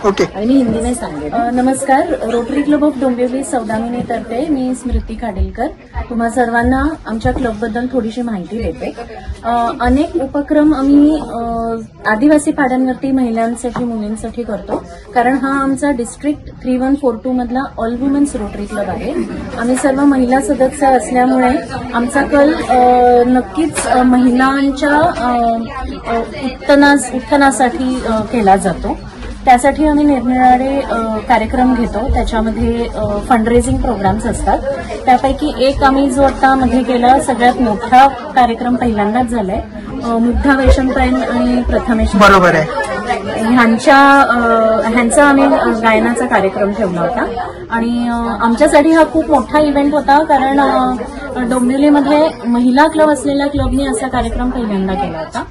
Okay आणि मी हिंदीने सांगेन. नमस्कार, रोटरी क्लब ऑफ डोंबिवली सौदामिनीतर्फे मी स्मृती खाडीलकर तुम्हा सर्वांना आमच्या क्लबबद्दल थोडीशी माहिती देते. अनेक उपक्रम आम्ही आदिवासी पाड्यांवरती महिलांसाठी मुलींसाठी करतो, कारण हा आमचा डिस्ट्रिक्ट 3142 मधला ऑल वुमेन्स रोटरी क्लब आहे. आम्ही सर्व महिला सदस्य असल्यामुळे आमचा कल नक्कीच महिलांच्या उत्थानासाठी केला जातो. त्यासाठी आम्ही निरनिराळे कार्यक्रम घेतो. त्याच्यामध्ये फंडरेझिंग प्रोग्राम्स असतात. त्यापैकी एक आम्ही जो आता मध्ये केला सगळ्यात मोठा कार्यक्रम पहिल्यांदाच झालाय, मुग्धा वैशंपायन आणि प्रथमेश बरोबर आहे ह्यांचा आम्ही गायनाचा कार्यक्रम ठेवला होता. आणि आमच्यासाठी हा खूप मोठा इव्हेंट होता, कारण डोंबिवलीमध्ये महिला क्लब असलेल्या क्लबने असा कार्यक्रम पहिल्यांदा केला होता.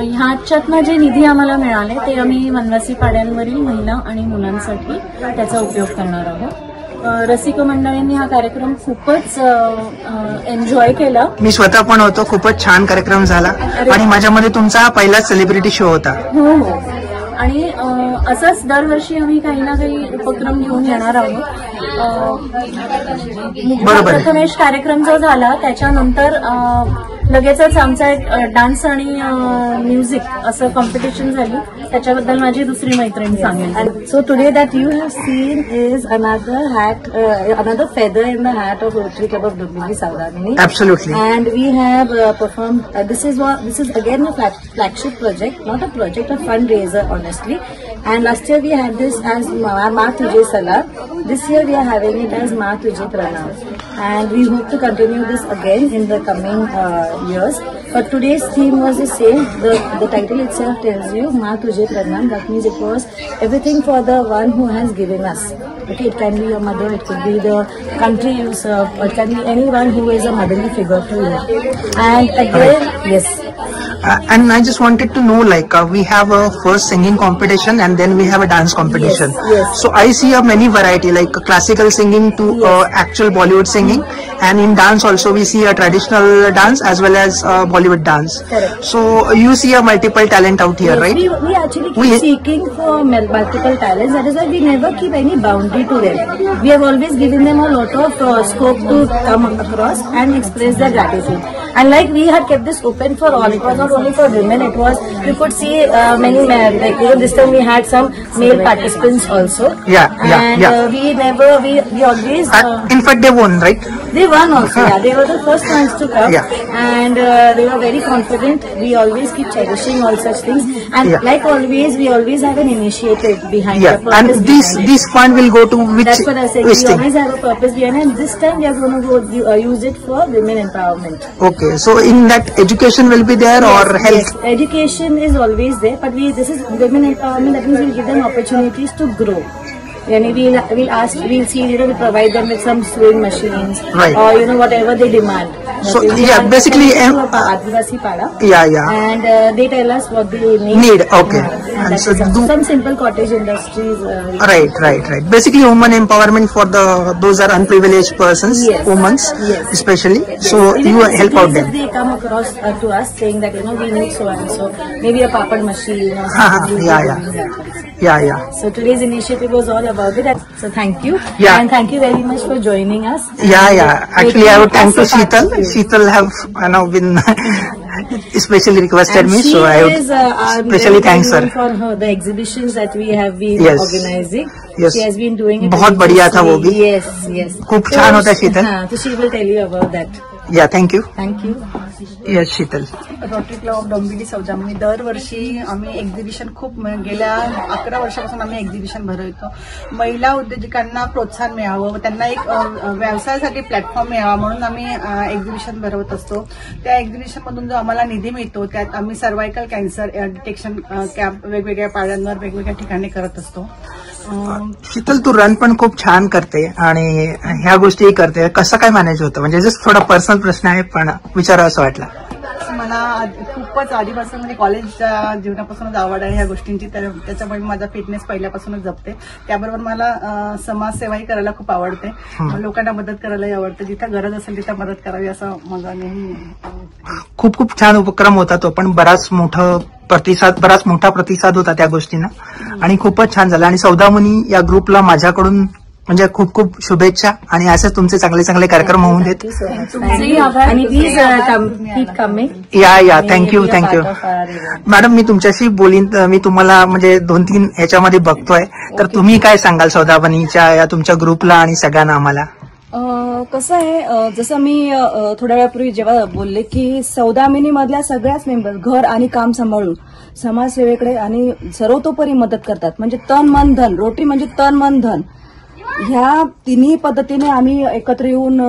ह्याच्यातनं जे निधी आम्हाला मिळाले ते आम्ही वनवासी पाड्यांवरील महिला आणि मुलांसाठी त्याचा उपयोग करणार आहोत. रसिक मंडळींनी हा कार्यक्रम खूपच एन्जॉय केला. मी स्वतः पण होतो. खूपच छान कार्यक्रम झाला आणि माझ्यामध्ये तुमचा पहिलाच सेलिब्रिटी शो होता. हो हो. आणि असंच दरवर्षी आम्ही काही ना काही उपक्रम घेऊन येणार आहोत. प्रथमेश कार्यक्रम जो झाला त्याच्यानंतर लगेचच आमचा एक डान्स आणि म्युझिक असं कॉम्पिटिशन झाली. त्याच्याबद्दल माझी दुसरी मैत्रीण सांगेल. So today that you have seen is another feather in the hat of Rotary Club of Dombivli Saudamini. Absolutely. And we have performed. This is again a flagship project, not a project, a fundraiser, honestly. And last year we had this as Ma Tujhe Salah. This year we are having it as Ma Tujhe Pranam. And we hope to continue this again in the coming years. But today's theme was the same. The title itself tells you Ma Tujhe Pranam. That means it was everything for the one who has given us. Okay, it can be your mother, it could be the country you serve, or it can be anyone who is a motherly figure to you. And again, yes. And I just wanted to know, like, we have a first singing competition and then we have a dance competition. Yes. So I see a many variety, like classical singing to actual Bollywood singing, and in dance also we see a traditional dance as well as Bollywood dance. Correct. So you see a multiple talent out here, right? We actually keep seeking for multiple talents. That is why we never keep any boundary to them. We have always given them a lot of scope to come across and express their gratitude. And like we had kept this open for all. It was not only for women. It was, you could see many men. Like this time we had some male participants also. And we always. In fact, they won, right? They won also. Yeah, they were the first ones to come. And they were very confident. We always keep cherishing all such things. And like always, we always have an initiative behind. And this fund will go to which? That's what I said. We always have a purpose behind it. And this time we are going to go use it for women empowerment. Okay, so in that education will be there or health? Yes, education is always there, but this is women empowerment. That means we'll give them opportunities to grow. We'll see, we provide them with some sewing machines, right, or whatever they demand. So basically, Adivasi Pada. And they tell us what they need. Okay. And so some simple cottage industries. Right. Basically, women empowerment for those are unprivileged persons, women, especially. So you help out them. They come across to us saying that we need so and so, maybe a papad machine or something. So today's initiative was all about it. So thank you. And thank you very much for joining us. Actually, I would thank to Sheetal. Sheetal have now been especially requested me, so I would especially thanks her for the exhibitions that we have been organizing. She has been doing it. बहुत बढ़िया था वो भी. Yes. खूब छान होता Sheetal. So she will tell you about that. Thank you. Yes, Sheetal. Rotary club of Dombivli Saudamini दरवर्षी आम्ही एक्झिबिशन खूप गेल्या 11 वर्षापासून आम्ही एक्झिबिशन भरवतो. महिला उद्योजकांना प्रोत्साहन मिळावं, त्यांना एक व्यवसायासाठी प्लॅटफॉर्म मिळावा म्हणून आम्ही एक्झिबिशन भरवत असतो. त्या एक्झिबिशन मधून जो आम्हाला निधी मिळतो त्यात आम्ही सर्वायकल कॅन्सर डिटेक्शन कॅम्प वेगवेगळ्या पाड्यांवर वेगवेगळ्या ठिकाणी करत असतो. शीतल, तू रन पण खूप छान करते आणि ह्या गोष्टी करते, कसं काय मॅनेज होतं? म्हणजे जस्ट थोडा पर्सनल प्रश्न आहे पण विचारावं असं वाटलं. मला खूपच आधीपासून म्हणजे कॉलेजच्या जीवनापासूनच आवड आहे ह्या गोष्टींची, तर त्याच्यामुळे माझा फिटनेस पहिल्यापासूनच जपते. त्याबरोबर मला समाजसेवाही करायला खूप आवडते, लोकांना मदत करायलाही आवडते. जिथं गरज असेल तिथं मदत करावी असं माझा नेहमी. खूप छान उपक्रम होता तो, पण बराच मोठं बराच मोठा प्रतिसाद होता त्या गोष्टींना आणि खूपच छान झालं. आणि सौदामिनी या ग्रुपला माझ्याकडून म्हणजे खूप खूप शुभेच्छा आणि असेच तुमचे चांगले चांगले कार्यक्रम होऊन देत. तुमचेही आभार. आणि प्लीज कीप कमिंग. या थँक्यू. मॅडम मी तुमच्याशी बोलीन. मी तुम्हाला म्हणजे 2-3 ह्याच्यामध्ये बघतोय, तर तुम्ही काय सांगाल सौदामिनीच्या या तुमच्या ग्रुपला आणि सगळ्यांना आम्हाला? कसं आहे, जसं मी थोड्या वेळापूर्वी जेव्हा बोलले की सौदामिनी मधल्या सगळ्याच मेंबर घर आणि काम सांभाळून समाजसेवेकडे आणि सर्वतोपरी मदत करतात. म्हणजे तन मन धन, रोटरी म्हणजे तन मन धन, ह्या तिन्ही पद्धतीने आम्ही एकत्र येऊन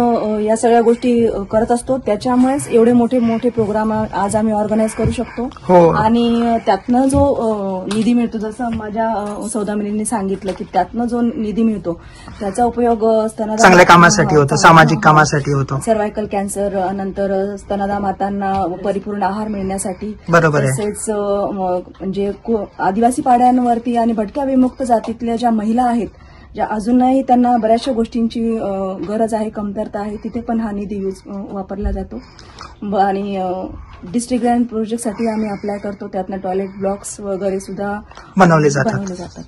या सगळ्या गोष्टी करत असतो. त्याच्यामुळेच एवढे मोठे मोठे प्रोग्राम आज आम्ही ऑर्गनाईज करू शकतो. आणि त्यातनं जो निधी मिळतो, जसं माझ्या सौदामिनींनी सांगितलं की त्यातनं जो निधी मिळतो त्याचा उपयोग चांगल्या कामासाठी होतो, सामाजिक कामासाठी होतो. सर्व्हायकल कॅन्सर, नंतर स्तनदा मातांना परिपूर्ण आहार मिळण्यासाठी, बरोबर आहे. तसेच म्हणजे आदिवासी पाड्यांवरती आणि भटक्या विमुक्त जातीतल्या ज्या महिला आहेत, ज्या अजूनही त्यांना बऱ्याचशा गोष्टींची गरज आहे, कमतरता आहे, तिथे पण हा निधी वापरला जातो. आणि डिस्ट्रिक्ट ग्रँड प्रोजेक्टसाठी आम्ही अप्लाय करतो. त्यातनं टॉयलेट ब्लॉक्स वगैरे सुद्धा बनवले जातात.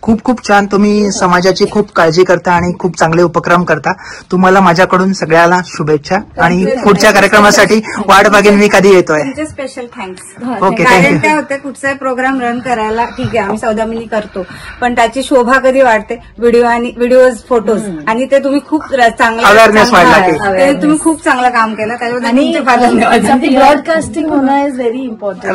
खूप खूप छान. तुम्ही समाजाची खूप काळजी करता आणि खूप चांगले उपक्रम करता. तुम्हाला माझ्याकडून सगळ्याला शुभेच्छा आणि पुढच्या कार्यक्रमासाठी वाट बघेन मी कधी येतोय. Special thanks. ओके, कारण थँक्यू. काय होतं, कुठचाही प्रोग्राम रन करायला ठीक आहे आम्ही सौदामिनी करतो, पण त्याची शोभा कधी वाढते व्हिडिओज फोटोज, आणि ते तुम्ही खूप चांगलं अवेअरनेस वाढला की. तुम्ही खूप चांगलं काम केलं, त्याच्याबद्दल आणि तुमचे फार धन्यवाद. ब्रॉडकास्टिंग होणं इज व्हेरी इम्पॉर्टंट.